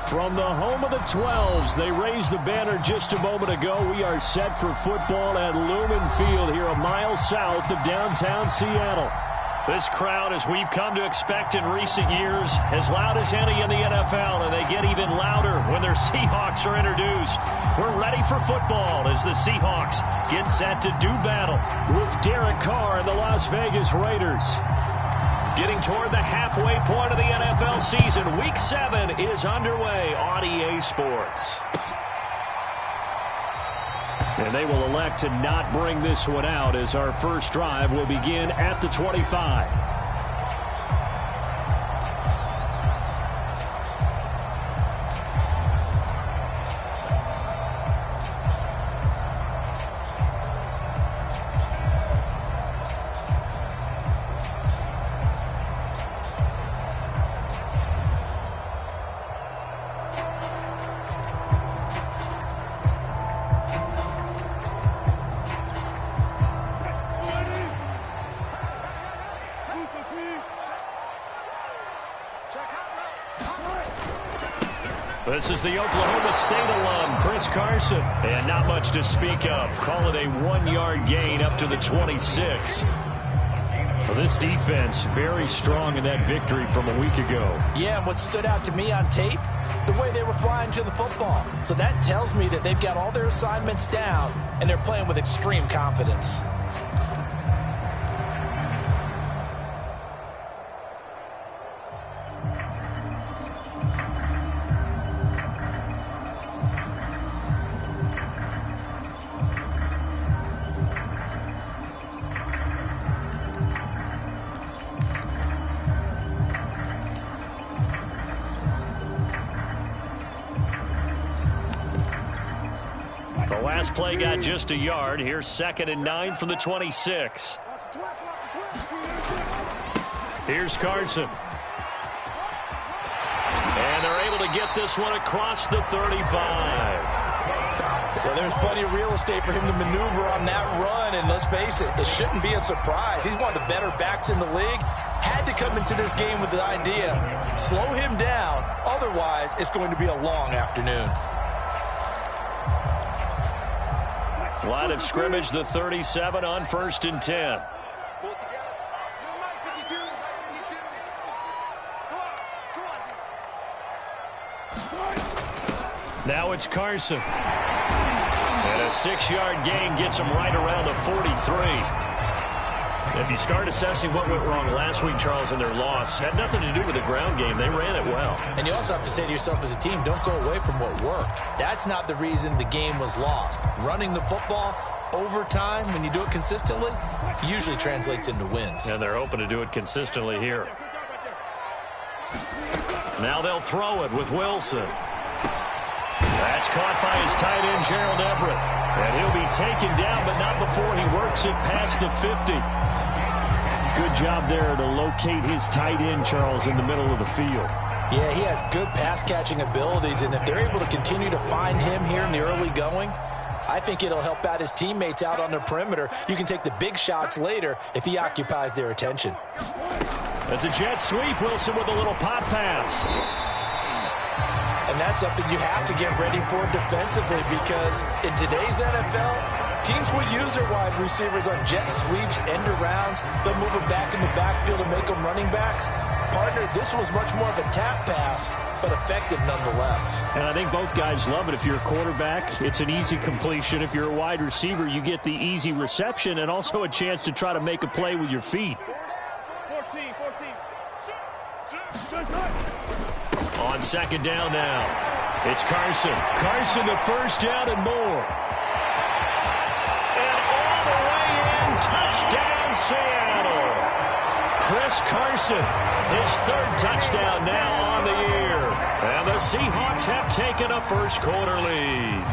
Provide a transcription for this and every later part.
From the home of the 12s, they raised the banner just a moment ago. We are set for football at Lumen Field here a mile south of downtown Seattle. This crowd, as we've come to expect in recent years, as loud as any in the NFL, and they get even louder when their Seahawks are introduced. We're ready for football as the Seahawks get set to do battle with Derek Carr and the Las Vegas Raiders. Getting toward the halfway point of the NFL season, Week 7 is underway on EA Sports. And they will elect to not bring this one out as our first drive will begin at the 25. This is the Oklahoma State alum, Chris Carson. And not much to speak of. Call it a 1-yard gain up to the 26. Well, this defense very strong in that victory from a week ago. Yeah, and what stood out to me on tape, the way they were flying to the football. So that tells me that they've got all their assignments down, and they're playing with extreme confidence. Play got just a yard. Here's 2nd and 9 from the 26. Here's Carson. And they're able to get this one across the 35. Well, there's plenty of real estate for him to maneuver on that run, and let's face it, it shouldn't be a surprise. He's one of the better backs in the league. Had to come into this game with the idea, slow him down, otherwise it's going to be a long afternoon. Line of scrimmage, the 37 on 1st and 10. Now it's Carson. And a 6-yard gain gets him right around the 43. If you start assessing what went wrong last week, Charles, in their loss, had nothing to do with the ground game. They ran it well. And you also have to say to yourself as a team, don't go away from what worked. That's not the reason the game was lost. Running the football over time, when you do it consistently, usually translates into wins. And they're hoping to do it consistently here. Now they'll throw it with Wilson. That's caught by his tight end, Gerald Everett. And he'll be taken down, but not before he works it past the 50. Good job there to locate his tight end, Charles, in the middle of the field. Yeah, he has good pass-catching abilities, and if they're able to continue to find him here in the early going, I think it'll help out his teammates out on the perimeter. You can take the big shots later if he occupies their attention. That's a jet sweep. Wilson with a little pop pass. And that's something you have to get ready for defensively, because in today's NFL, teams will use their wide receivers on jet sweeps, end arounds. They'll move them back in the backfield and make them running backs. Partner, this was much more of a tap pass, but effective nonetheless. And I think both guys love it. If you're a quarterback, it's an easy completion. If you're a wide receiver, you get the easy reception and also a chance to try to make a play with your feet. 14. On 2nd down now, it's Carson. Carson, the first down and more. And all the way in, touchdown Seattle. Chris Carson, his 3rd touchdown now on the year. And the Seahawks have taken a first-quarter lead.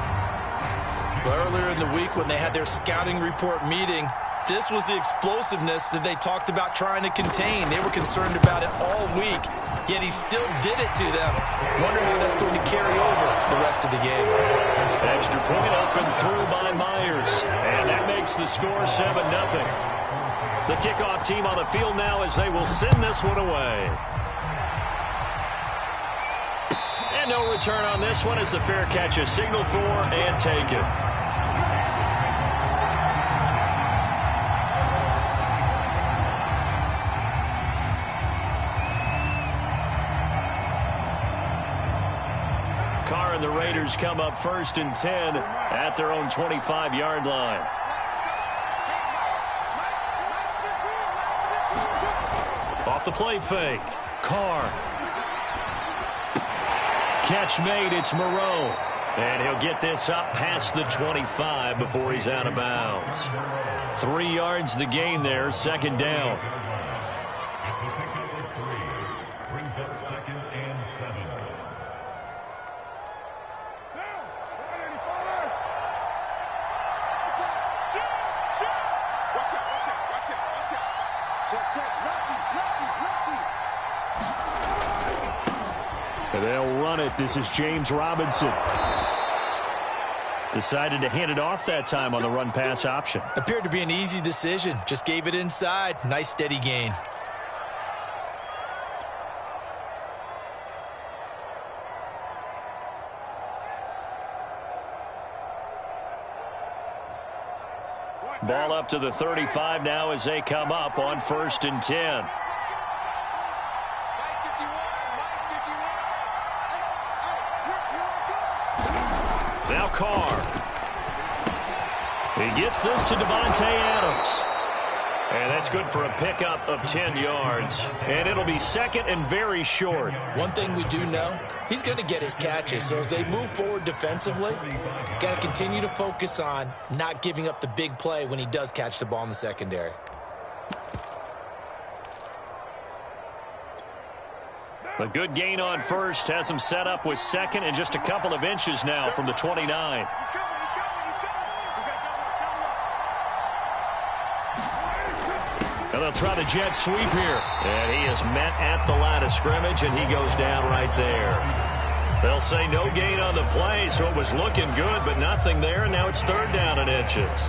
Well, earlier in the week when they had their scouting report meeting, this was the explosiveness that they talked about trying to contain. They were concerned about it all week, yet he still did it to them. Wonder how that's going to carry over the rest of the game. Extra point up and through by Myers. And that makes the score 7-0. The kickoff team on the field now as they will send this one away. And no return on this one as the fair catch is signaled for and taken. Carr and the Raiders come up 1st and 10 at their own 25-yard line. Off the play fake. Carr. Catch made. It's Moreau. And he'll get this up past the 25 before he's out of bounds. 3 yards the gain there. 2nd down. Brings up 2nd and 7. And they'll run it. This is James Robinson. Decided to hand it off that time on the run-pass option. Appeared to be an easy decision. Just gave it inside. Nice steady gain. Ball up to the 35 now as they come up on 1st and 10. Now Carr. He gets this to Devontae Adams. And that's good for a pickup of 10 yards. And it'll be 2nd and very short. One thing we do know, he's going to get his catches. So as they move forward defensively, got to continue to focus on not giving up the big play when he does catch the ball in the secondary. A good gain on 1st has him set up with 2nd and just a couple of inches now from the 29. And they'll try the jet sweep here. And he is met at the line of scrimmage, and he goes down right there. They'll say no gain on the play, so it was looking good, but nothing there. And now it's 3rd down and inches.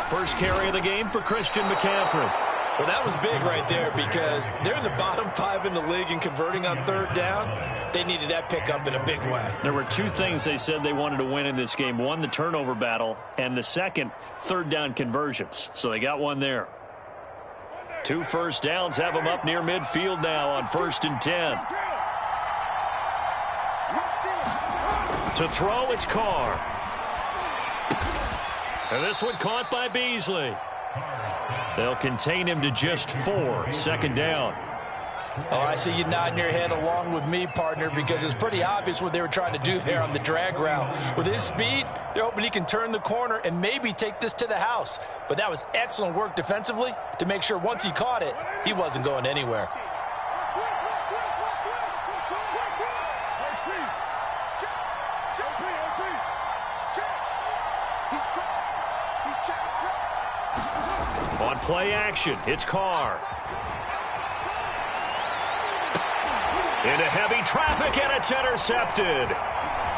First carry of the game for Christian McCaffrey. Well, that was big right there because they're in the bottom 5 in the league in converting on 3rd down. They needed that pickup in a big way. There were 2 things they said they wanted to win in this game. One, the turnover battle, and the second, 3rd down conversions. So they got one there. 2 first downs have them up near midfield now on 1st and 10. To throw, it's Carr. And this one caught by Beasley. They'll contain him to just 4. 2nd down. Oh, I see you nodding your head along with me, partner, because it's pretty obvious what they were trying to do there on the drag route. With his speed, they're hoping he can turn the corner and maybe take this to the house. But that was excellent work defensively to make sure once he caught it, he wasn't going anywhere. On play action, it's Carr. Into heavy traffic, and it's intercepted.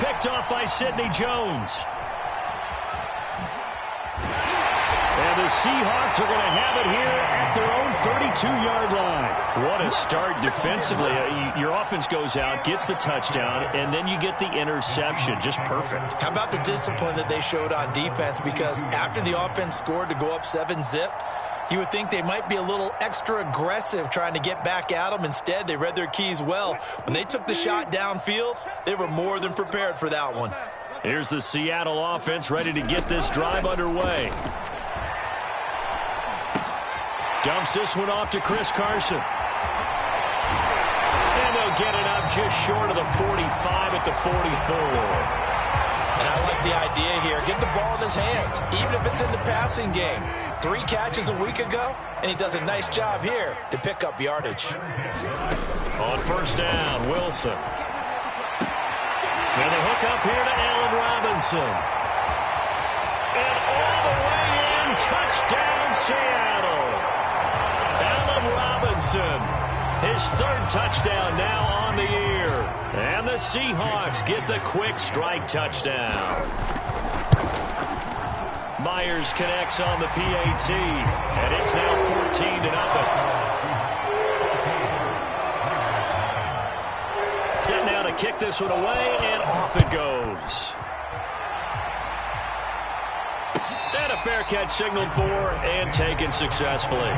Picked off by Sidney Jones. And the Seahawks are going to have it here at their own 32-yard line. What a start defensively. Your offense goes out, gets the touchdown, and then you get the interception. Just perfect. How about the discipline that they showed on defense? Because after the offense scored to go up 7-zip, you would think they might be a little extra aggressive trying to get back at them. Instead, they read their keys well. When they took the shot downfield, they were more than prepared for that one. Here's the Seattle offense ready to get this drive underway. Dumps this one off to Chris Carson. And they'll get it up just short of the 45 at the 44. And I like the idea here. Get the ball in his hands, even if it's in the passing game. 3 catches a week ago, and he does a nice job here to pick up yardage. On 1st down, Wilson. And they hook up here to Allen Robinson. And all the way in, touchdown Seattle. Allen Robinson His third touchdown now on the year. And the Seahawks get the quick strike touchdown. Myers connects on the PAT, and it's now 14-0. Set now to kick this one away, and off it goes. And a fair catch signaled for and taken successfully.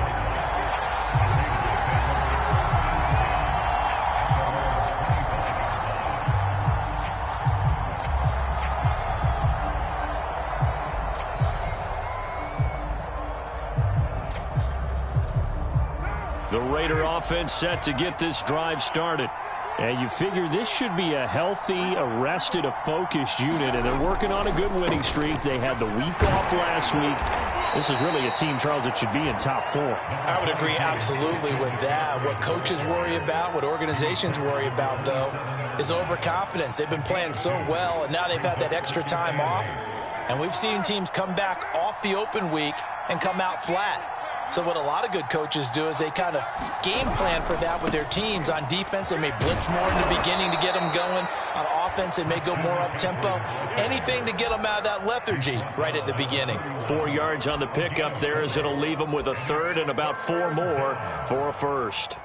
The Raider offense set to get this drive started. And you figure this should be a healthy, arrested, a focused unit, and they're working on a good winning streak. They had the week off last week. This is really a team, Charles, that should be in top 4. I would agree absolutely with that. What coaches worry about, what organizations worry about, though, is overconfidence. They've been playing so well, and now they've had that extra time off. And we've seen teams come back off the open week and come out flat. So what a lot of good coaches do is they kind of game plan for that with their teams. On defense, they may blitz more in the beginning to get them going. On offense, they may go more up-tempo. Anything to get them out of that lethargy right at the beginning. 4 yards on the pickup there as it'll leave them with a third and about 4 more for a first.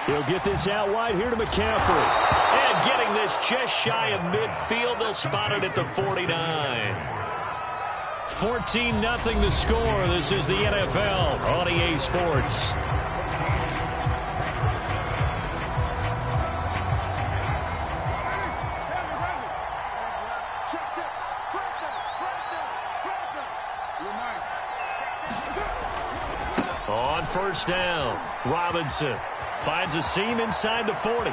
He'll get this out wide here to McCaffrey. And getting this just shy of midfield. They'll spot it at the 49. 14-0 the score. This is the NFL on EA Sports. On first down, Robinson finds a seam inside the 40.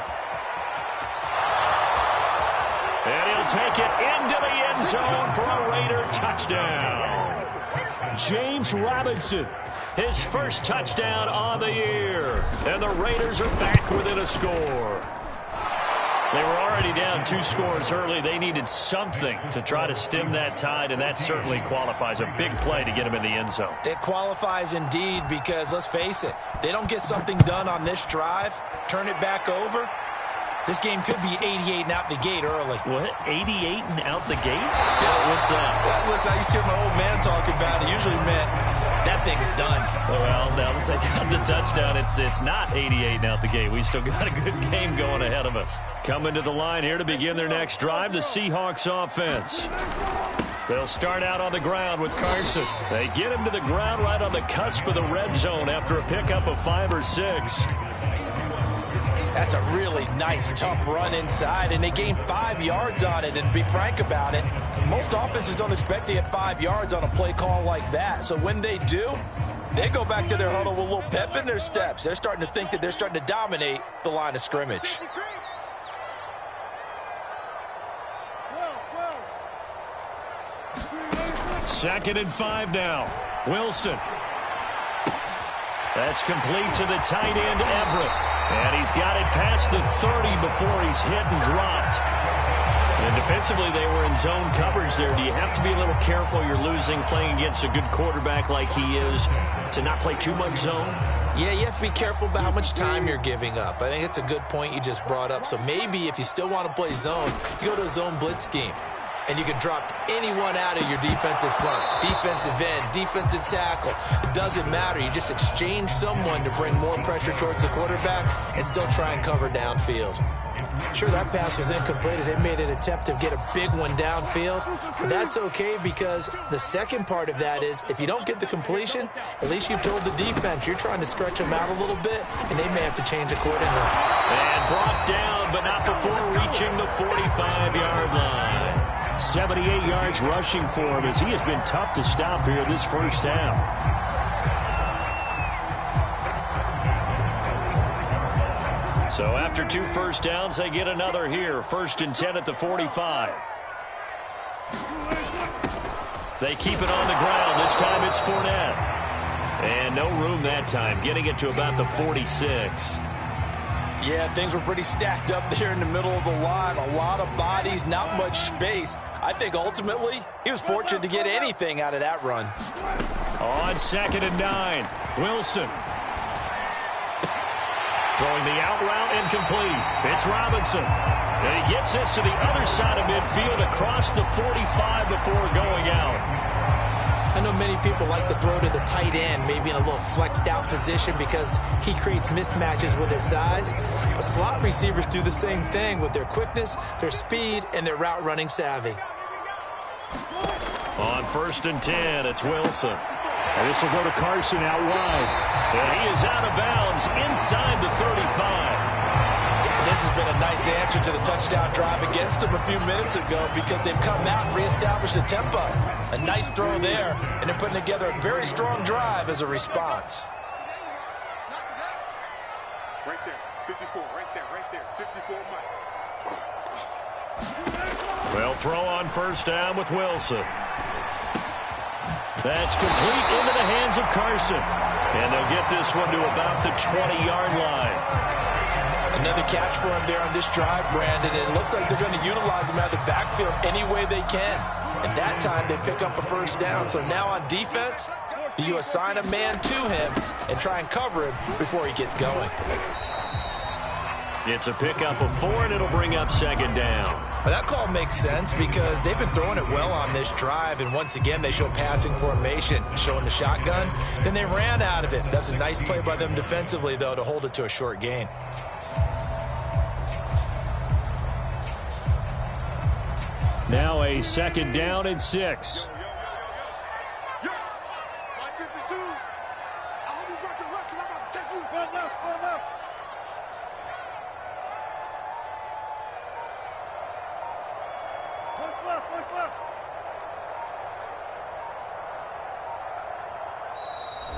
And he'll take it into the end zone for a Raider touchdown. James Robinson, his first touchdown on the year. And the Raiders are back within a score. They were already down 2 scores early. They needed something to try to stem that tide, and that certainly qualifies. A big play to get him in the end zone. It qualifies indeed because, let's face it, they don't get something done on this drive, turn it back over, this game could be 88 and out the gate early. What? 88 and out the gate? Yeah. What's that? Well, listen, I used to hear my old man talk about it. Usually meant that thing's done. Well, now that they got the touchdown, it's not 88 and out the gate. We still got a good game going ahead of us. Coming to the line here to begin their next drive, the Seahawks offense. They'll start out on the ground with Carson. They get him to the ground right on the cusp of the red zone after a pickup of 5 or 6. That's a really nice, tough run inside, and they gained 5 yards on it. And to be frank about it, most offenses don't expect to get 5 yards on a play call like that. So when they do, they go back to their huddle with a little pep in their steps. They're starting to think that they're starting to dominate the line of scrimmage. Second and 5 now. Wilson. That's complete to the tight end, Everett. And he's got it past the 30 before he's hit and dropped. And defensively, they were in zone coverage there. Do you have to be a little careful? You're losing playing against a good quarterback like he is to not play too much zone? Yeah, you have to be careful about how much time you're giving up. I think it's a good point you just brought up. So maybe if you still want to play zone, you go to a zone blitz scheme. And you can drop anyone out of your defensive front, defensive end, defensive tackle. It doesn't matter. You just exchange someone to bring more pressure towards the quarterback and still try and cover downfield. Sure, that pass was incomplete as they made an attempt to get a big one downfield. But that's okay because the second part of that is if you don't get the completion, at least you've told the defense you're trying to stretch them out a little bit, and they may have to change accordingly. And brought down, but not before reaching the 45-yard line. 78 yards rushing for him as he has been tough to stop here this first half. So after 2 first downs, they get another here. 1st and 10 at the 45. They keep it on the ground. This time it's Fournette. And no room that time, getting it to about the 46. Yeah, things were pretty stacked up there in the middle of the line. A lot of bodies, not much space. I think ultimately he was fortunate to get anything out of that run. On 2nd and 9, Wilson. Throwing the out route incomplete. It's Robinson. And he gets this to the other side of midfield across the 45 before going out. I know many people like to throw to the tight end, maybe in a little flexed out position because he creates mismatches with his size. But slot receivers do the same thing with their quickness, their speed, and their route running savvy. On 1st and 10, it's Wilson. And this will go to Carson out wide. And he is out of bounds inside the 35. This has been a nice answer to the touchdown drive against them a few minutes ago because they've come out and reestablished the tempo. A nice throw there, and they're putting together a very strong drive as a response. Right there, 54, right there, 54, Mike. Well, throw on 1st down with Wilson. That's complete into the hands of Carson. And they'll get this one to about the 20-yard line. Another catch for him there on this drive, Brandon. And it looks like they're going to utilize him out of the backfield any way they can. And that time they pick up a 1st down. So now on defense, do you assign a man to him and try and cover him before he gets going? It's a pickup of 4, and it'll bring up 2nd down. Well, that call makes sense because they've been throwing it well on this drive, and once again they show passing formation, showing the shotgun. Then they ran out of it. That's a nice play by them defensively, though, to hold it to a short gain. Now a 2nd down and 6.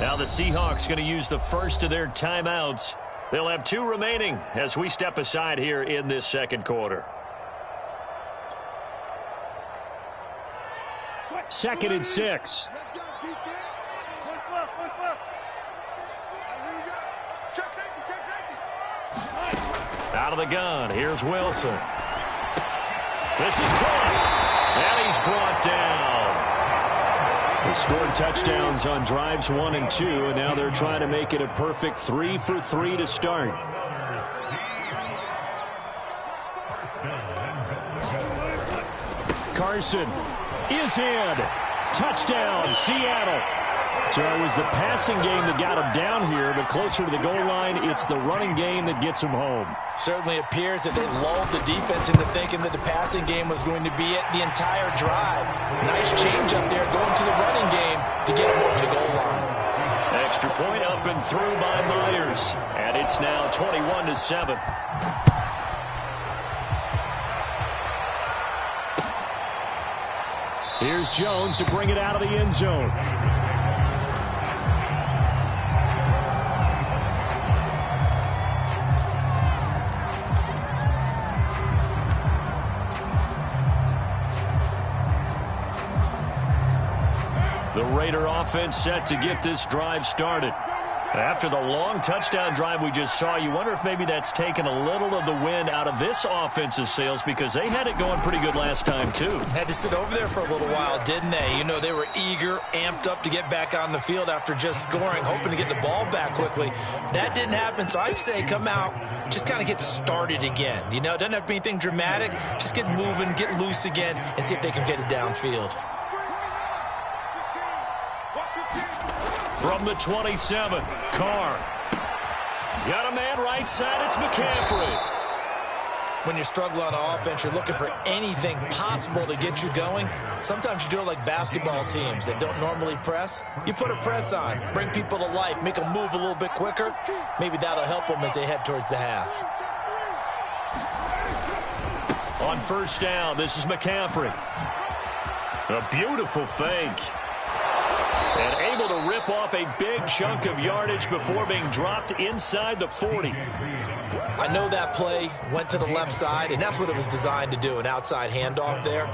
Now the Seahawks going to use the first of their timeouts. They'll have 2 remaining as we step aside here in this 2nd quarter. 2nd and 6. Out of the gun, here's Wilson. This is caught, and he's brought down. They scored touchdowns on drives 1 and 2, and now they're trying to make it a perfect 3 for 3 to start. Carson is in. Touchdown, Seattle. So it was the passing game that got him down here, but closer to the goal line, it's the running game that gets him home. Certainly appears that they lulled the defense into thinking that the passing game was going to be it the entire drive. Nice change up there going to the running game to get him over the goal line. Extra point up and through by Myers. And it's now 21-7. Here's Jones to bring it out of the end zone. The Raider offense set to get this drive started. After the long touchdown drive we just saw, you wonder if maybe that's taken a little of the wind out of this offense's sails because they had it going pretty good last time, too. Had to sit over there for a little while, didn't they? You know, they were eager, amped up to get back on the field after just scoring, hoping to get the ball back quickly. That didn't happen, so I'd say come out, just kind of get started again. You know, it doesn't have to be anything dramatic. Just get moving, get loose again, and see if they can get it downfield. From the 27, Carr. Got a man right side, it's McCaffrey. When you're struggling on offense, you're looking for anything possible to get you going. Sometimes you do it like basketball teams that don't normally press. You put a press on, bring people to life, make them move a little bit quicker. Maybe that'll help them as they head towards the half. On 1st down, this is McCaffrey. A beautiful fake. And able to rip off a big chunk of yardage before being dropped inside the 40. I know that play went to the left side, and that's what it was designed to do, an outside handoff there.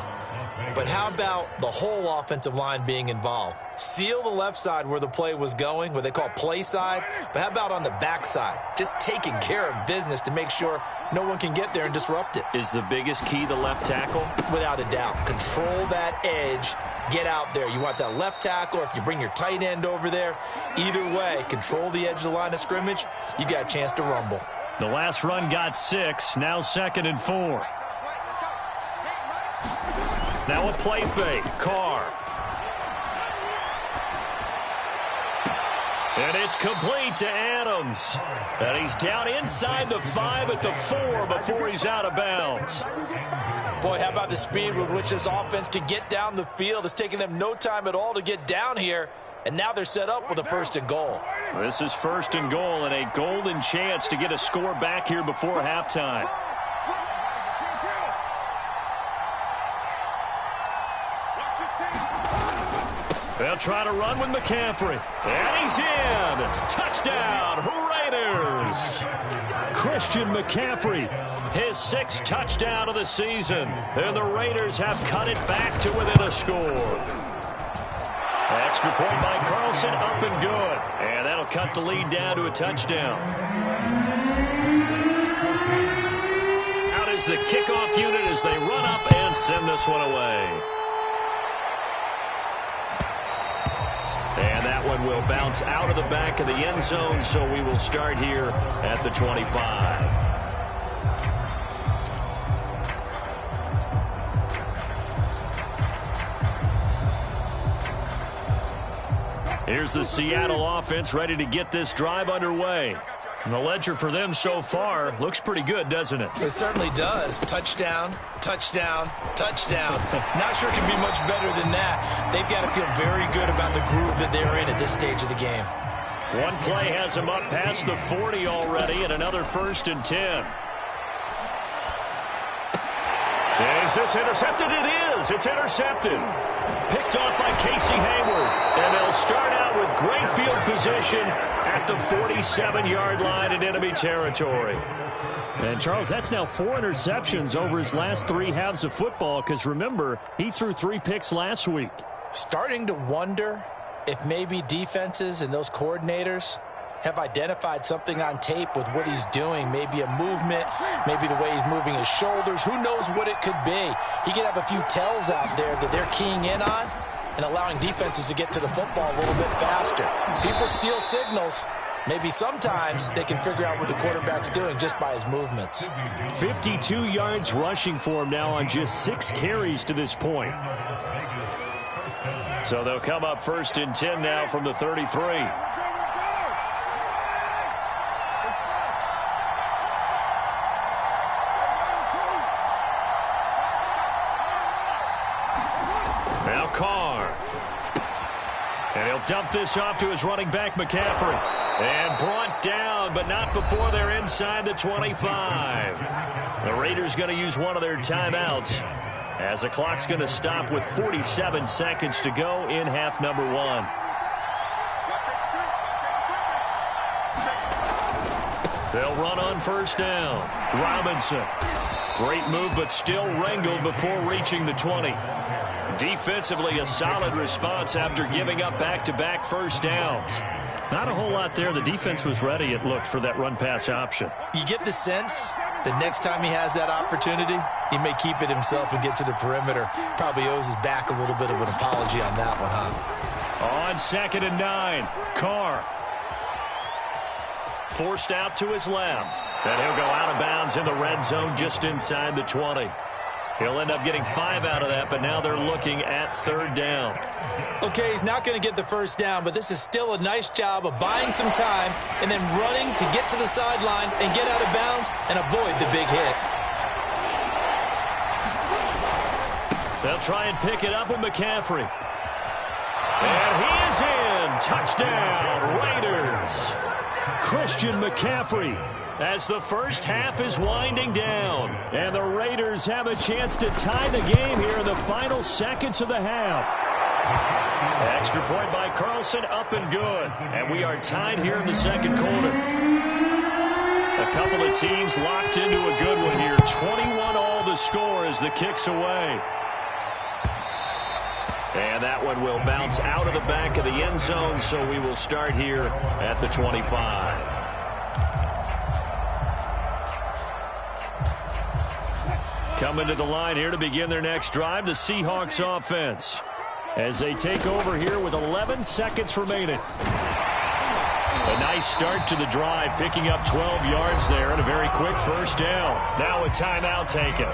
but how about the whole offensive line being involved? Seal the left side where the play was going, what they call play side, but how about on the back side? Just taking care of business to make sure no one can get there and disrupt it. Is the biggest key the left tackle? Without a doubt. Control that edge. Get out there. You want that left tackle, or if you bring your tight end over there, either way, control the edge of the line of scrimmage, you got a chance to rumble. The last run got 6, now 2nd and 4. Now a play fake. Carr. And it's complete to Adams. And he's down inside the 5 at the 4 before he's out of bounds. Boy, how about the speed with which this offense can get down the field? It's taken them no time at all to get down here. And now they're set up with a 1st and goal. This is 1st and goal and a golden chance to get a score back here before halftime. They'll try to run with McCaffrey. And he's in. Touchdown, Raiders. Christian McCaffrey, his 6th touchdown of the season. And the Raiders have cut it back to within a score. Extra point by Carlson, up and good. And that'll cut the lead down to a touchdown. Out is the kickoff unit as they run up and send this one away. And that one will bounce out of the back of the end zone, so we will start here at the 25. Here's the Seattle offense ready to get this drive underway. And the ledger for them so far looks pretty good, doesn't it? It certainly does. Touchdown, touchdown, touchdown. Not sure it can be much better than that. They've got to feel very good about the groove that they're in at this stage of the game. One play has them up past the 40 already, and another 1st and 10. Is this intercepted? It is. It's intercepted. Picked off by Casey Hayward. And they'll start out with great field position at the 47-yard line in enemy territory. And, Charles, that's now 4 interceptions over his last 3 halves of football, because, remember, he threw 3 picks last week. Starting to wonder if maybe defenses and those coordinators have identified something on tape with what he's doing. Maybe a movement, maybe the way he's moving his shoulders. Who knows what it could be? He could have a few tells out there that they're keying in on and allowing defenses to get to the football a little bit faster. People steal signals. Maybe sometimes they can figure out what the quarterback's doing just by his movements. 52 yards rushing for him now on just 6 carries to this point. So they'll come up 1st and 10 now from the 33. Now Carr. And he'll dump this off to his running back, McCaffrey. And brought down, but not before they're inside the 25. The Raiders going to use one of their timeouts as the clock's going to stop with 47 seconds to go in half number 1. They'll run on 1st down. Robinson. Great move, but still wrangled before reaching the 20. Defensively, a solid response after giving up back-to-back 1st downs. Not a whole lot there. The defense was ready, it looked, for that run-pass option. You get the sense that next time he has that opportunity, he may keep it himself and get to the perimeter. Probably owes his back a little bit of an apology on that one, huh? On 2nd and 9, Carr. Forced out to his left. And he'll go out of bounds in the red zone just inside the 20. He'll end up getting 5 out of that, but now they're looking at 3rd down. Okay, he's not going to get the 1st down, but this is still a nice job of buying some time and then running to get to the sideline and get out of bounds and avoid the big hit. They'll try and pick it up with McCaffrey. And he is in. Touchdown, Raiders. Christian McCaffrey, as the first half is winding down. And the Raiders have a chance to tie the game here in the final seconds of the half. Extra point by Carlson, up and good. And we are tied here in the 2nd quarter. A couple of teams locked into a good one here. 21 all the score as the kick's away. And that one will bounce out of the back of the end zone, so we will start here at the 25. Coming to the line here to begin their next drive, the Seahawks offense, as they take over here with 11 seconds remaining. A nice start to the drive, picking up 12 yards there and a very quick first down. Now a timeout taken.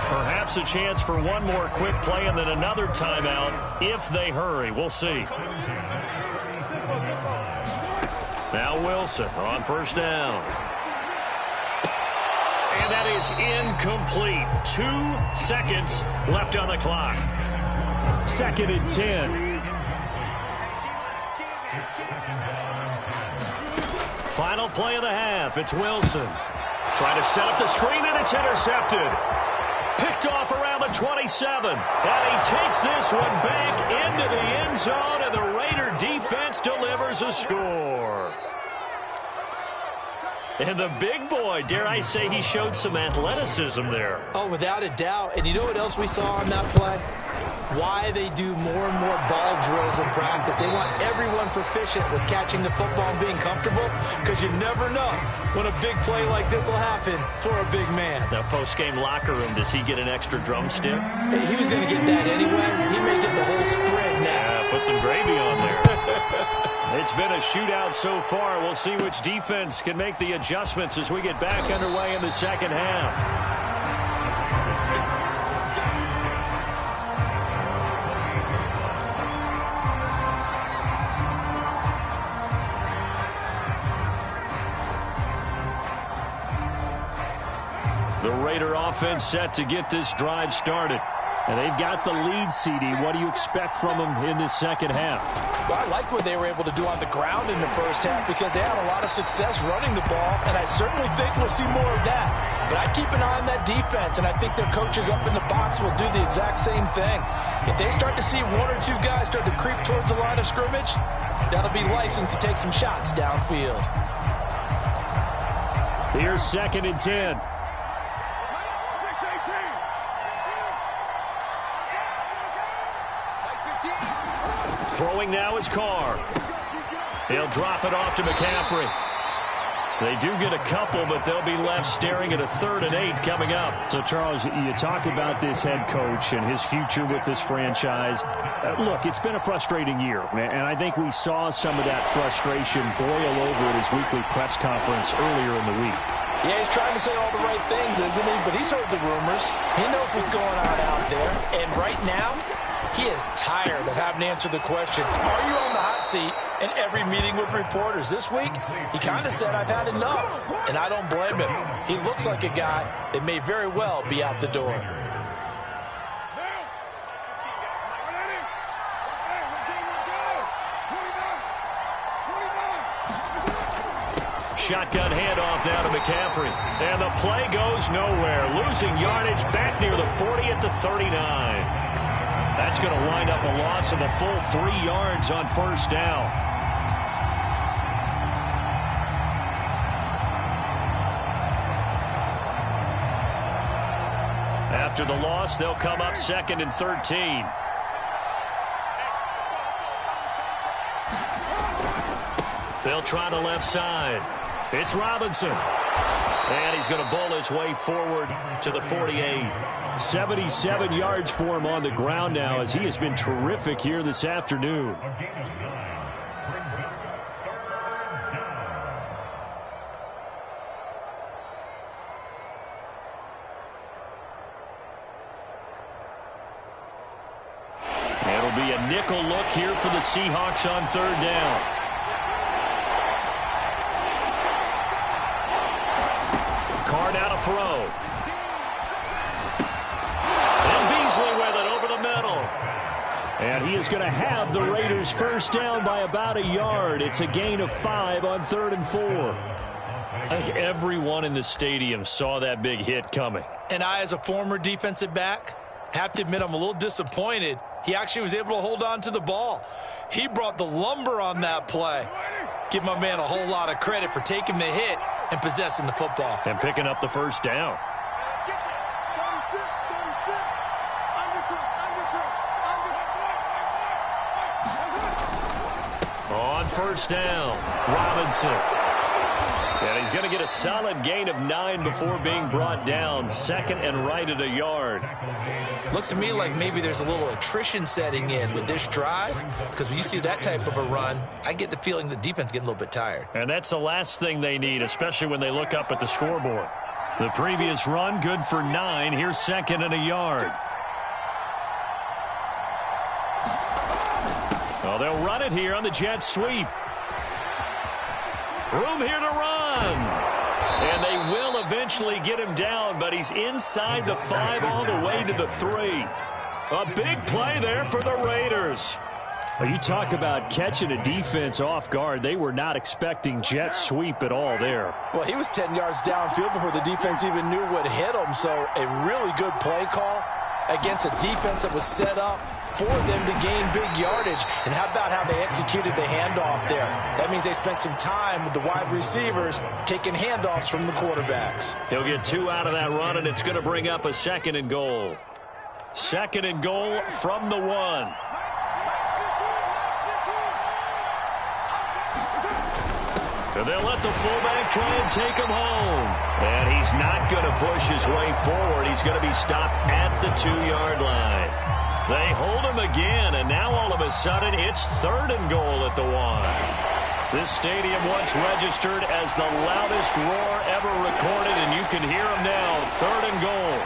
Perhaps a chance for one more quick play and then another timeout if they hurry. We'll see. Now Wilson on first down. And that is incomplete. 2 seconds left on the clock. 2nd and 10. Final play of the half. It's Wilson. Trying to set up the screen, and it's intercepted. Picked off around the 27. And he takes this one back into the end zone, and the Raider defense delivers a score. And the big boy, dare I say, he showed some athleticism there. Oh, without a doubt. And you know what else we saw on that play? Why they do more and more ball drills in practice. They want everyone proficient with catching the football and being comfortable, because you never know when a big play like this will happen for a big man. Now, post-game locker room, does he get an extra drumstick? He was going to get that anyway. He may get the whole spread now. Yeah, put some gravy on there. It's been a shootout so far. We'll see which defense can make the adjustments as we get back underway in the second half. The Raider offense set to get this drive started. And they've got the lead, CD. What do you expect from them in this second half? Well, I like what they were able to do on the ground in the first half, because they had a lot of success running the ball, and I certainly think we'll see more of that. But I keep an eye on that defense, and I think their coaches up in the box will do the exact same thing. If they start to see 1 or 2 guys start to creep towards the line of scrimmage, that'll be license to take some shots downfield. Here's 2nd and 10. Throwing now is Carr. He'll drop it off to McCaffrey. They do get a couple, but they'll be left staring at a 3rd and 8 coming up. So, Charles, you talk about this head coach and his future with this franchise. Look, it's been a frustrating year, and I think we saw some of that frustration boil over at his weekly press conference earlier in the week. Yeah, he's trying to say all the right things, isn't he? But he's heard the rumors. He knows what's going on out there. And right now, he is tired of having to answer the question, are you on the hot seat, in every meeting with reporters. This week, he kind of said, I've had enough. And I don't blame him. He looks like a guy that may very well be out the door. Shotgun handoff now to McCaffrey. And the play goes nowhere. Losing yardage back near the 40 at the 39. That's going to wind up a loss of the full 3 yards on first down. After the loss, they'll come up 2nd and 13. They'll try the left side. It's Robinson. And he's going to bowl his way forward to the 48. 77 yards for him on the ground now, as he has been terrific here this afternoon. It'll be a nickel look here for the Seahawks on 3rd down. Carr now to throw. And Beasley with it over the middle. And he is going to have the Raiders first down by about a yard. It's a gain of 5 on 3rd and 4. I think everyone in the stadium saw that big hit coming. And I, as a former defensive back, have to admit I'm a little disappointed. He actually was able to hold on to the ball. He brought the lumber on that play. Give my man a whole lot of credit for taking the hit and possessing the football. And picking up the first down. first down. Robinson. And he's going to get a solid gain of 9 before being brought down. Second and right at a yard. Looks to me like maybe there's a little attrition setting in with this drive, because when you see that type of a run, I get the feeling the defense getting a little bit tired. And that's the last thing they need, especially when they look up at the scoreboard. The previous run, good for 9. Here's second and a yard. Well, they'll run it here on the jet sweep. Room here to run. And they will eventually get him down, but he's inside the 5 all the way to the 3. A big play there for the Raiders. Well, you talk about catching a defense off guard. They were not expecting jet sweep at all there. Well, he was 10 yards downfield before the defense even knew what hit him, so a really good play call against a defense that was set up for them to gain big yardage. And how about how they executed the handoff there? That means they spent some time with the wide receivers taking handoffs from the quarterbacks. He'll get 2 out of that run, and it's going to bring up a second and goal. Second and goal from the 1. And they'll let the fullback try and take him home. And he's not going to push his way forward. He's going to be stopped at the 2-yard line. They hold him again, and now all of a sudden it's third and goal at the 1. This stadium once registered as the loudest roar ever recorded, and you can hear him now. Third and goal.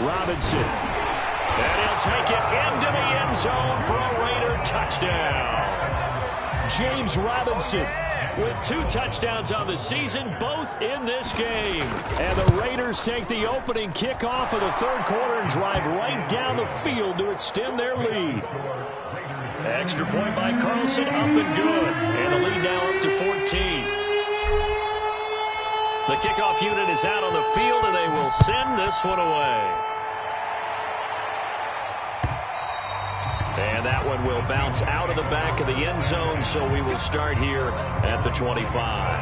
Robinson. And he'll take it into the end zone for a Raider touchdown. James Robinson with 2 touchdowns on the season, both in this game. And the Raiders take the opening kickoff of the third quarter and drive right down the field to extend their lead. Extra point by Carlson, up and good. And the lead now up to 14. The kickoff unit is out on the field, and they will send this one away. And that one will bounce out of the back of the end zone, so we will start here at the 25.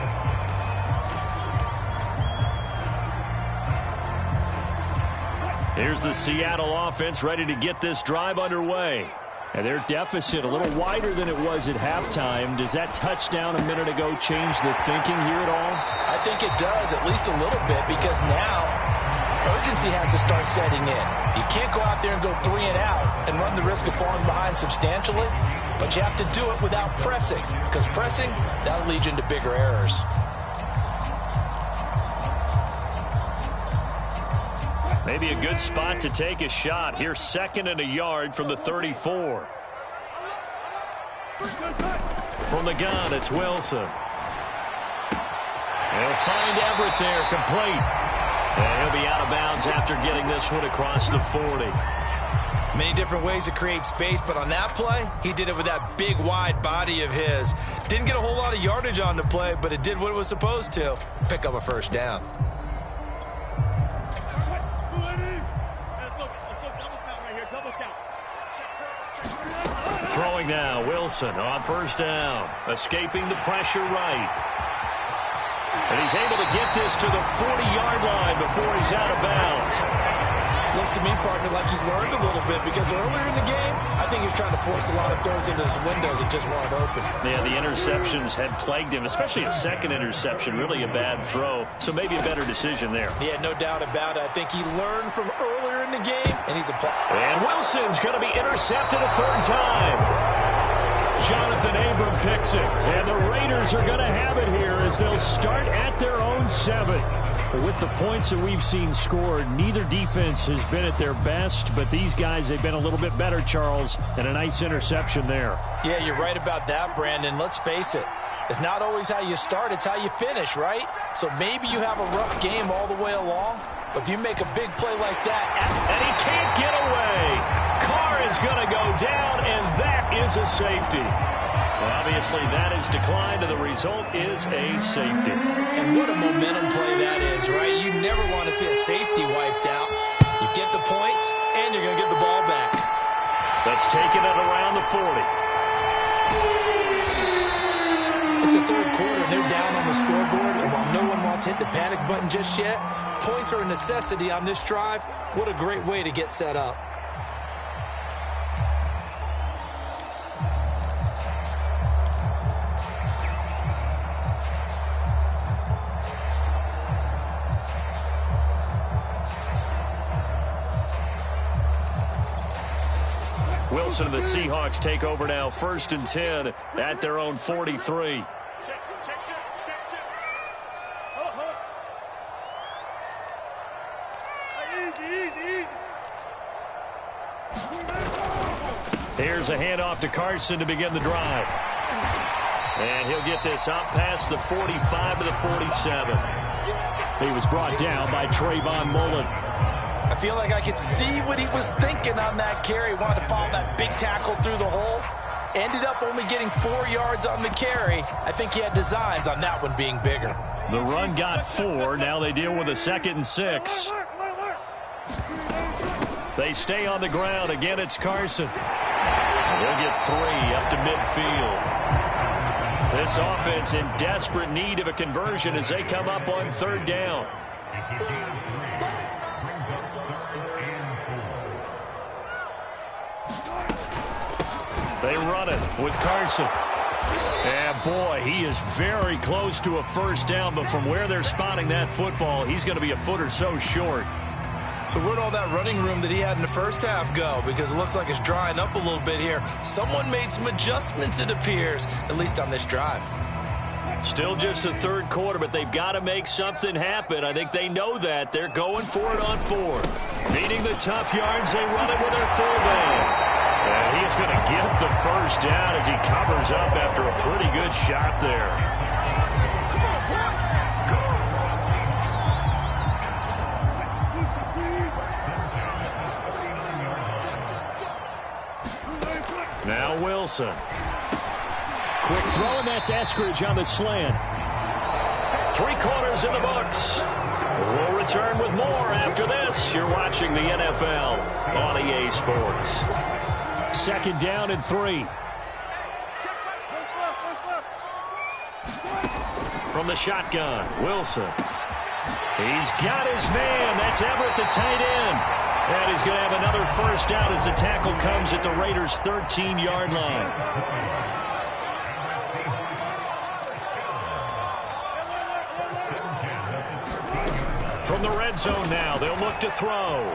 Here's the Seattle offense ready to get this drive underway. And their deficit a little wider than it was at halftime. Does that touchdown a minute ago change the thinking here at all? I think it does, at least a little bit, because now urgency has to start setting in. You can't go out there and go 3 and out and run the risk of falling behind substantially, but you have to do it without pressing, because pressing, that'll lead you into bigger errors. Maybe a good spot to take a shot. Here's second and a yard from the 34. From the gun, it's Wilson. He'll find Everett there, complete. And he'll be out of bounds after getting this one across the 40. Many different ways to create space, but on that play, he did it with that big, wide body of his. Didn't get a whole lot of yardage on the play, but it did what it was supposed to. Pick up a first down. Throwing now, Wilson on first down. Escaping the pressure right. And he's able to get this to the 40-yard line before he's out of bounds. Looks to me, partner, like he's learned a little bit, because earlier in the game, I think he was trying to force a lot of throws into his windows that just weren't open. Yeah, the interceptions had plagued him, especially a second interception, really a bad throw. So maybe a better decision there. Yeah, no doubt about it. I think he learned from earlier in the game, and he's applied. And Wilson's going to be intercepted a third time. Jonathan Abram picks it, and the Raiders are going to have it here as they'll start at their own 7. With the points that we've seen scored, neither defense has been at their best, but these guys, they've been a little bit better, Charles, and a nice interception there. Yeah, you're right about that, Brandon. Let's face it. It's not always how you start, it's how you finish, right? So maybe you have a rough game all the way along, but if you make a big play like that, and he can't get away. Carr is going to go down, and that is a safety. Well, obviously, that is declined, and the result is a safety. And what a momentum play that is, right? You never want to see a safety wiped out. You get the points, and you're going to get the ball back. That's taken it around the 40. It's the third quarter, and they're down on the scoreboard, and while no one wants to hit the panic button just yet, points are a necessity on this drive. What a great way to get set up. Wilson and the Seahawks take over now, 1st and 10 at their own 43. Here's a handoff to Carson to begin the drive. And he'll get this up past the 45 to the 47. He was brought down by Trayvon Mullen. I feel like I could see what he was thinking on that carry. Wanted to follow that big tackle through the hole. Ended up only getting 4 yards on the carry. I think he had designs on that one being bigger. The run got 4. Now they deal with a 2nd and 6. They stay on the ground. Again, it's Carson. They'll get 3 up to midfield. This offense in desperate need of a conversion as they come up on 3rd down. They run it with Carson. And boy, he is very close to a 1st down, but from where they're spotting that football, he's going to be a foot or so short. So where'd all that running room that he had in the first half go? Because it looks like it's drying up a little bit here. Someone made some adjustments, it appears, at least on this drive. Still just the 3rd quarter, but they've got to make something happen. I think they know that. They're going for it on 4th. Needing the tough yards, they run it with their fullback. And he's going to get the 1st down as he covers up after a pretty good shot there. Now Wilson. Quick throw, and that's Eskridge on the slant. 3 quarters in the books. We'll return with more after this. You're watching the NFL on EA Sports. 2nd down and 3. From the shotgun, Wilson. He's got his man. That's Everett, the tight end. And he's going to have another 1st down as the tackle comes at the Raiders' 13-yard line. From the red zone now, they'll look to throw.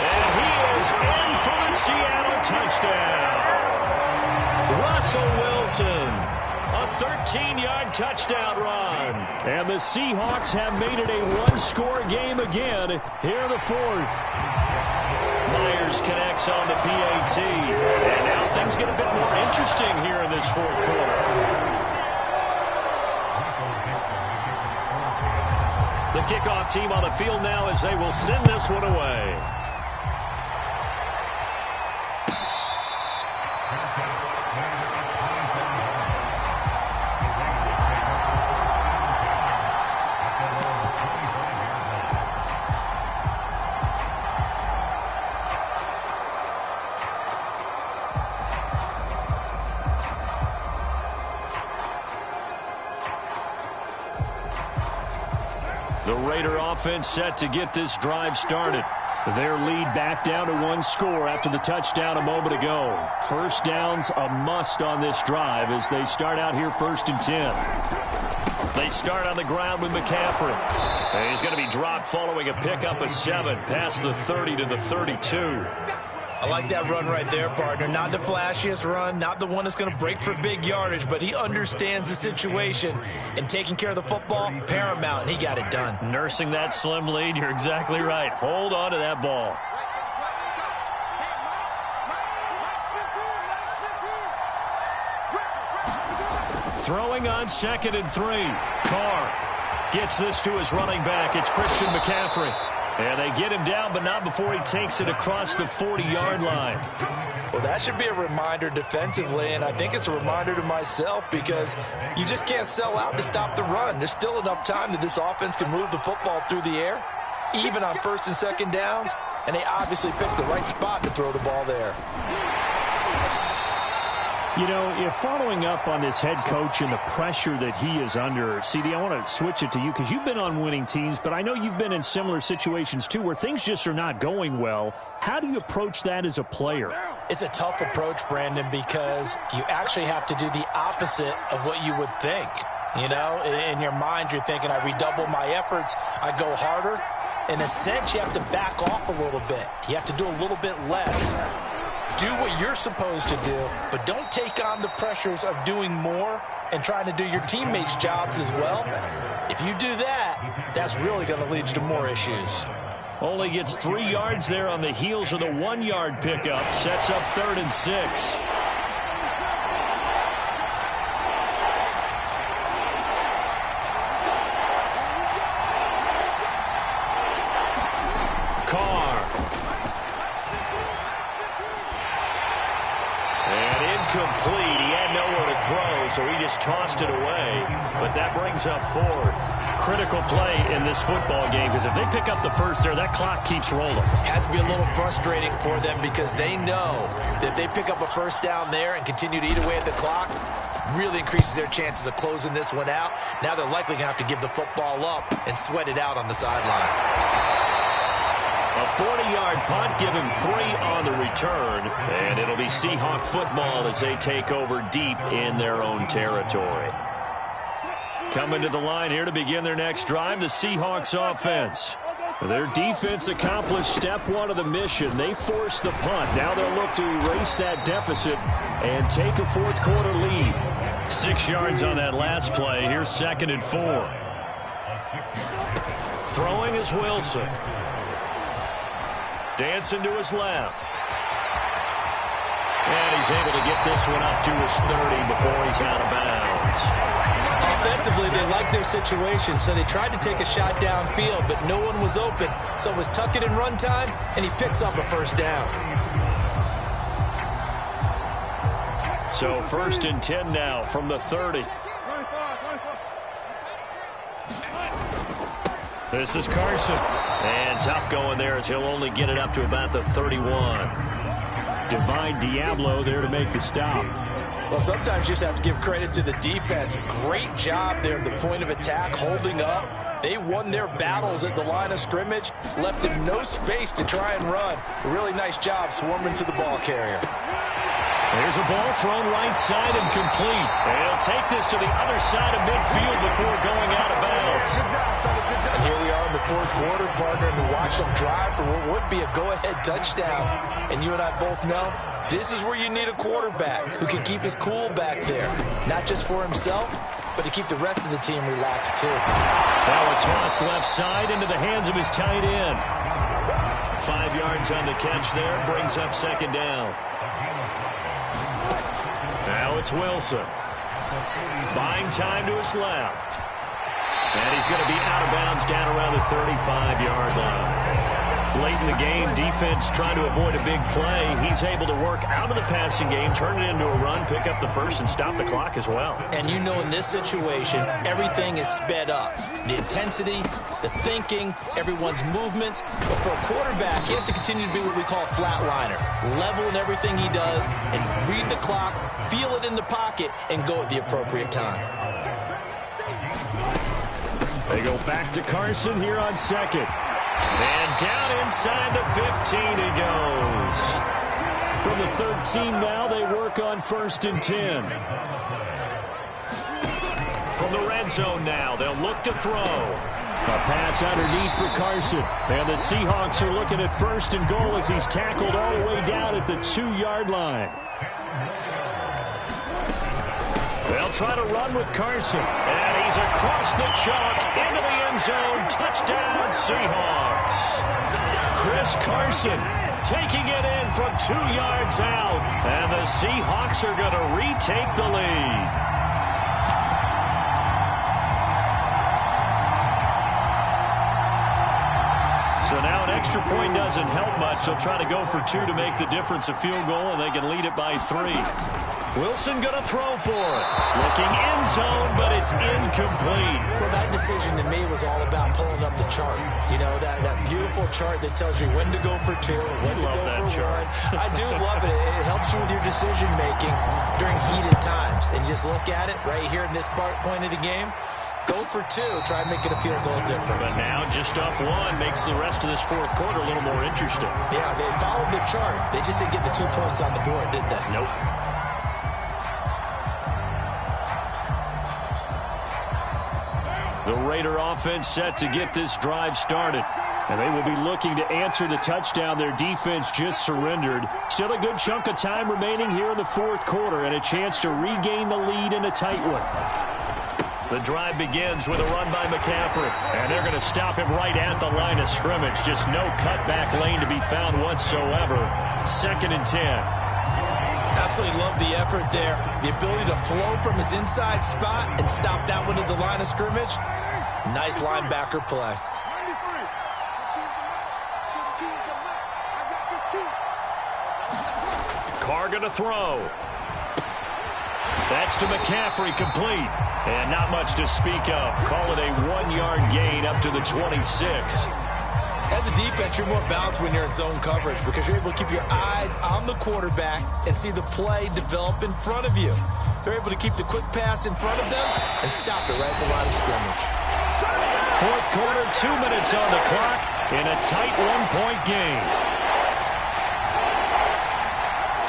And he is in for the Seattle touchdown. Russell Wilson, a 13-yard touchdown run. And the Seahawks have made it a 1-score game again here in the 4th. Myers connects on the PAT. And now things get a bit more interesting here in this 4th quarter. The kickoff team on the field now as they will send this one away. The Raider offense set to get this drive started. Their lead back down to 1 score after the touchdown a moment ago. 1st downs a must on this drive as they start out here 1st and 10. They start on the ground with McCaffrey. And he's going to be dropped following a pickup of 7 past the 30 to the 32. I like that run right there, partner. Not the flashiest run, not the one that's going to break for big yardage, but he understands the situation, and taking care of the football, paramount, and he got it done. Nursing that slim lead, you're exactly right. Hold on to that ball. Throwing on 2nd and 3. Carr gets this to his running back. It's Christian McCaffrey. And they get him down, but not before he takes it across the 40-yard line. Well, that should be a reminder defensively, and I think it's a reminder to myself because you just can't sell out to stop the run. There's still enough time that this offense can move the football through the air, even on 1st and 2nd downs, and they obviously picked the right spot to throw the ball there. You know, if following up on this head coach and the pressure that he is under, CD, I want to switch it to you because you've been on winning teams, but I know you've been in similar situations too where things just are not going well. How do you approach that as a player? It's a tough approach, Brandon, because you actually have to do the opposite of what you would think. You know, in your mind, you're thinking, I redouble my efforts, I go harder. In a sense, you have to back off a little bit. You have to do a little bit less. Do what you're supposed to do, but don't take on the pressures of doing more and trying to do your teammates' jobs as well. If you do that, that's really going to lead you to more issues. Only gets 3 yards there on the heels of the 1-yard pickup. Sets up 3rd and 6. Complete. He had nowhere to throw, so he just tossed it away. But that brings up 4th. Critical play in this football game, because if they pick up the first there, that clock keeps rolling. Has to be a little frustrating for them because they know that they pick up a first down there and continue to eat away at the clock, really increases their chances of closing this one out. Now they're likely going to have to give the football up and sweat it out on the sideline. A 40-yard punt, give him 3 on the return, and it'll be Seahawk football as they take over deep in their own territory. Coming to the line here to begin their next drive, the Seahawks offense. Their defense accomplished step 1 of the mission. They forced the punt. Now they'll look to erase that deficit and take a fourth-quarter lead. 6 yards on that last play. Here's 2nd and 4. Throwing is Wilson. Dancing to his left. And he's able to get this one up to his 30 before he's out of bounds. Offensively, they liked their situation, so they tried to take a shot downfield, but no one was open. So it was tuck it and run time, and he picks up a first down. So 1st and 10 now from the 30. This is Carson. And tough going there as he'll only get it up to about the 31. Divine Diablo there to make the stop. Well, sometimes you just have to give credit to the defense. Great job there at the point of attack, holding up. They won their battles at the line of scrimmage, left them no space to try and run. A really nice job swarming to the ball carrier. There's a ball thrown right side and complete. And he'll take this to the other side of midfield before going out of bounds. And here we are in the 4th quarter, partner, and watch them drive for what would be a go-ahead touchdown. And you and I both know this is where you need a quarterback who can keep his cool back there, not just for himself, but to keep the rest of the team relaxed too. Now a toss left side into the hands of his tight end. 5 yards on the catch there, brings up 2nd down. Now it's Wilson. Buying time to his left. And he's going to be out of bounds down around the 35-yard line. Late in the game, defense trying to avoid a big play. He's able to work out of the passing game, turn it into a run, pick up the first, and stop the clock as well. And you know in this situation, everything is sped up. The intensity, the thinking, everyone's movement. But for a quarterback, he has to continue to be what we call a flatliner. Level in everything he does and read the clock, feel it in the pocket, and go at the appropriate time. They go back to Carson here on 2nd. And down inside the 15 he goes. From the 13 now, they work on 1st and 10. From the red zone now, they'll look to throw. A pass underneath for Carson. And the Seahawks are looking at 1st and goal as he's tackled all the way down at the 2-yard line. They'll try to run with Carson. And he's across the chalk into the end zone. Touchdown, Seahawks. Chris Carson taking it in from 2 yards out. And the Seahawks are going to retake the lead. So now an extra point doesn't help much. They'll try to go for 2 to make the difference a field goal, and they can lead it by 3. Wilson going to throw for it. Looking end zone, but it's incomplete. Well, that decision to me was all about pulling up the chart. You know, that beautiful chart that tells you when to go for 2, when to go for 1. I do love it. It helps you with your decision-making during heated times. And you just look at it right here in this point of the game. Go for 2, try and make it a field goal difference. But now just up 1 makes the rest of this 4th quarter a little more interesting. Yeah, they followed the chart. They just didn't get the 2 points on the board, did they? Nope. The Raider offense set to get this drive started. And they will be looking to answer the touchdown their defense just surrendered. Still a good chunk of time remaining here in the fourth quarter and a chance to regain the lead in a tight one. The drive begins with a run by McCaffrey. And they're going to stop him right at the line of scrimmage. Just no cutback lane to be found whatsoever. 2nd and 10. Absolutely love the effort there. The ability to flow from his inside spot and stop that one at the line of scrimmage. Nice linebacker play. Carr going to throw. That's to McCaffrey, complete. And not much to speak of. Call it a 1-yard gain up to the 26. As a defense, you're more balanced when you're in zone coverage because you're able to keep your eyes on the quarterback and see the play develop in front of you. They're able to keep the quick pass in front of them and stop it right at the line of scrimmage. Fourth quarter, 2 minutes on the clock in a tight 1-point game.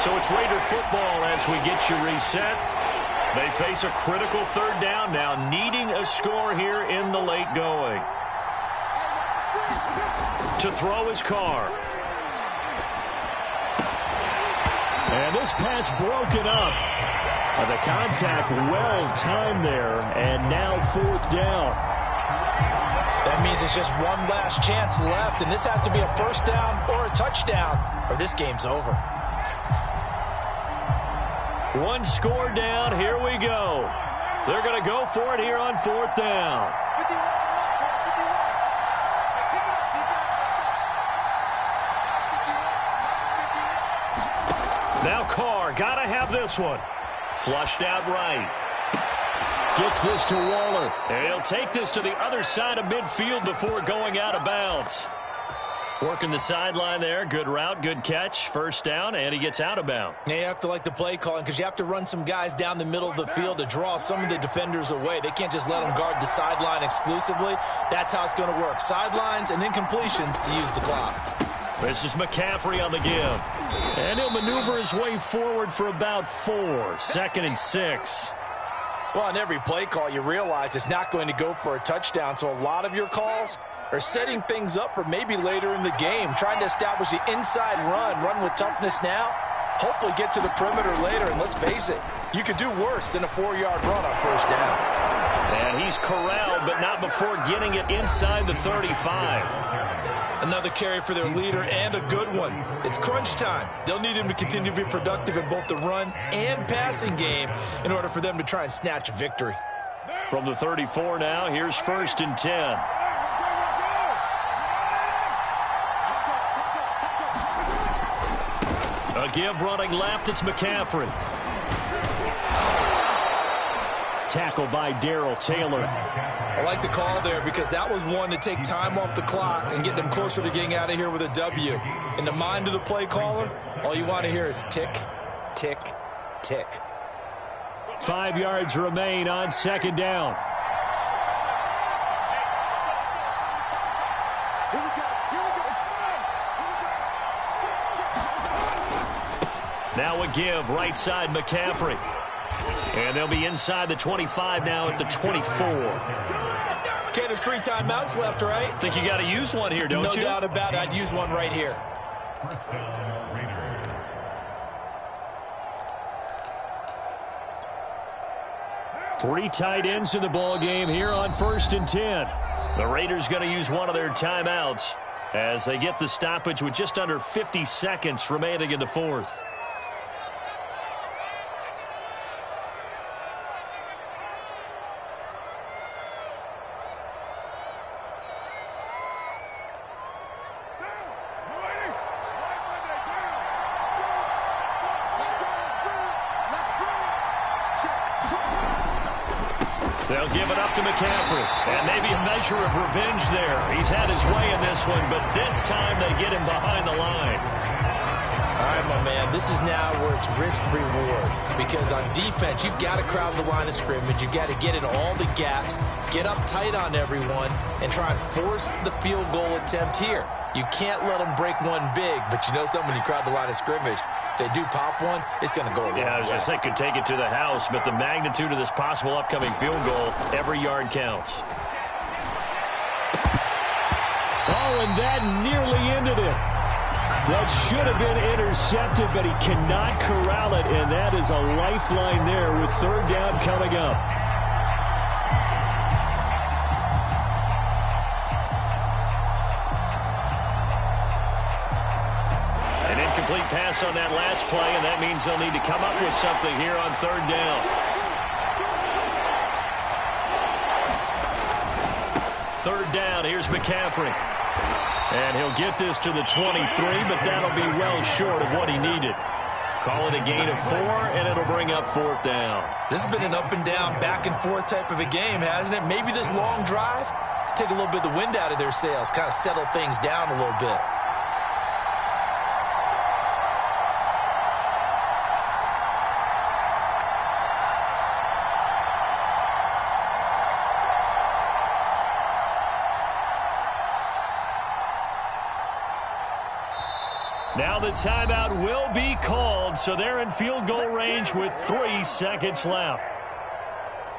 So it's Raider football as we get you reset. They face a critical 3rd down now, needing a score here in the late going. To throw is Carr. And this pass broken up. The contact well timed there, and now 4th down. That means it's just one last chance left, and this has to be a 1st down or a touchdown, or this game's over. One score down. Here we go. They're going to go for it here on 4th down. Now Carr, got to have this one. Flushed out right. Gets this to Waller. And he'll take this to the other side of midfield before going out of bounds. Working the sideline there. Good route, good catch. 1st down, and he gets out of bounds. Yeah, you have to like the play calling because you have to run some guys down the middle of the field to draw some of the defenders away. They can't just let them guard the sideline exclusively. That's how it's going to work. Sidelines and incompletions to use the clock. This is McCaffrey on the give. And he'll maneuver his way forward for about 4. 2nd and 6. Well, on every play call, you realize it's not going to go for a touchdown. So a lot of your calls are setting things up for maybe later in the game, trying to establish the inside run with toughness now, hopefully get to the perimeter later, and let's face it, you could do worse than a 4-yard run on 1st down. And he's corralled, but not before getting it inside the 35. Another carry for their leader and a good one. It's crunch time. They'll need him to continue to be productive in both the run and passing game in order for them to try and snatch a victory. From the 34 now, here's 1st and 10. A give running left, it's McCaffrey. Tackled by Darrell Taylor. I like the call there because that was one to take time off the clock and get them closer to getting out of here with a W. In the mind of the play caller, all you want to hear is tick, tick, tick. 5 yards remain on 2nd down. Now a give, right side McCaffrey. And they'll be inside the 25 now at the 24. Okay, there's 3 timeouts left, right? Think you got to use one here, don't you? No doubt about it. I'd use one right here. Three tight ends in the ball game here on 1st and 10. The Raiders going to use one of their timeouts as they get the stoppage with just under 50 seconds remaining in the 4th. They'll give it up to McCaffrey. And maybe a measure of revenge there. He's had his way in this one, but this time they get him behind the line. All right, my man, this is now where it's risk-reward. Because on defense, you've got to crowd the line of scrimmage. You've got to get in all the gaps, get up tight on everyone, and try and force the field goal attempt here. You can't let them break one big, but you know something, when you crowd the line of scrimmage, if they do pop one, it's going to go away. Yeah, I was going to say, could take it to the house, but the magnitude of this possible upcoming field goal, every yard counts. Oh, and that nearly ended it. That should have been intercepted, but he cannot corral it, and that is a lifeline there with third down coming up. An incomplete pass on that last play, and that means they'll need to come up with something here on third down. Third down, here's McCaffrey. And he'll get this to the 23, but that'll be well short of what he needed. Call it a gain of 4, and it'll bring up fourth down. This has been an up and down, back and forth type of a game, hasn't it? Maybe this long drive take a little bit of the wind out of their sails, kind of settle things down a little bit. Now the timeout will be called, so they're in field goal range with 3 seconds left.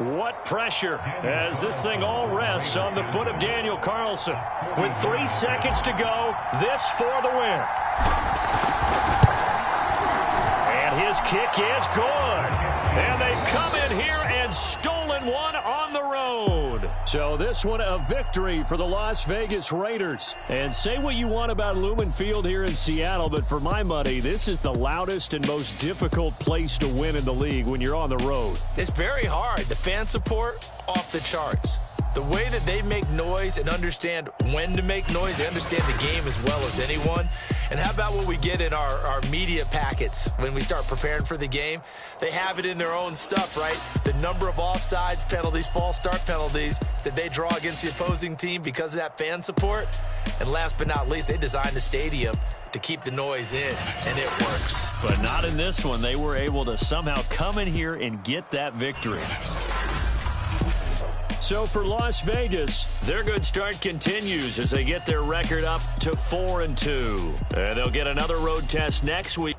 What pressure as this thing all rests on the foot of Daniel Carlson. With 3 seconds to go, this for the win. And his kick is good. And they've come in here and stolen one on the road. So this one a victory for the Las Vegas Raiders. And say what you want about Lumen Field here in Seattle, but for my money, this is the loudest and most difficult place to win in the league when you're on the road. It's very hard. The fan support, off the charts. The way that they make noise and understand when to make noise, they understand the game as well as anyone. And how about what we get in our media packets when we start preparing for the game? They have it in their own stuff, right? The number of offsides penalties, false start penalties that they draw against the opposing team because of that fan support. And last but not least, they designed the stadium to keep the noise in, and it works. But not in this one. They were able to somehow come in here and get that victory. So for Las Vegas, their good start continues as they get their record up to 4-2. And they'll get another road test next week.